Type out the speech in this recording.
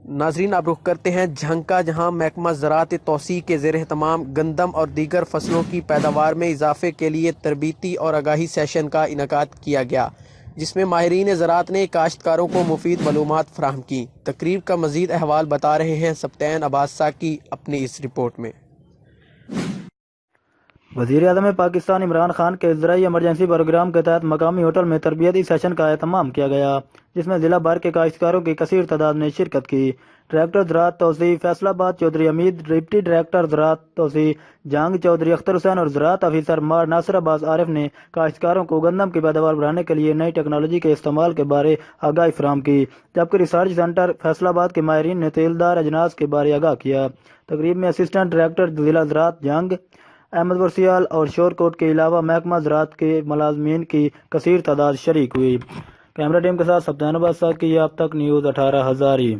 ناظرین اب رخ کرتے ہیں جھنگ کا، جہاں محکمہ زراعت توسیع کے زیر اہتمام گندم اور دیگر فصلوں کی پیداوار میں اضافے کے لیے تربیتی اور آگاہی سیشن کا انعقاد کیا گیا، جس میں ماہرین زراعت نے کاشتکاروں کو مفید معلومات فراہم کی۔ تقریب کا مزید احوال بتا رہے ہیں سبطین عباس ساکی اپنی اس رپورٹ میں۔ وزیر اعظم پاکستان عمران خان کے زرعی ایمرجنسی پروگرام کے تحت مقامی ہوٹل میں تربیتی سیشن کا اہتمام کیا گیا، جس میں ضلع بھر کے کاشتکاروں کی کثیر تعداد نے شرکت کی۔ ڈائریکٹر زراعت توسیع فیصل آباد چودھری حمید، ڈپٹی ڈائریکٹر زراعت توسیع جھنگ چودھری اختر حسین اور زراعت افیسر مار ناصر عباس عارف نے کاشتکاروں کو گندم کی پیداوار بڑھانے کے لیے نئی ٹیکنالوجی کے استعمال کے بارے آگاہی فراہم کی، جبکہ ریسرچ سینٹر فیصل آباد کے ماہرین نے تیلدار اجناس کے بارے آگاہ کیا۔ تقریب میں اسسٹنٹ ڈائریکٹر ضلع زراعت جھنگ احمد ورسیال اور شور کوٹ کے علاوہ محکمہ زراعت کے ملازمین کی کثیر تعداد شریک ہوئی۔ کیمرہ ٹیم کے ساتھ سبطین عباس ساکی، اب تک نیوز 18 ہزاری۔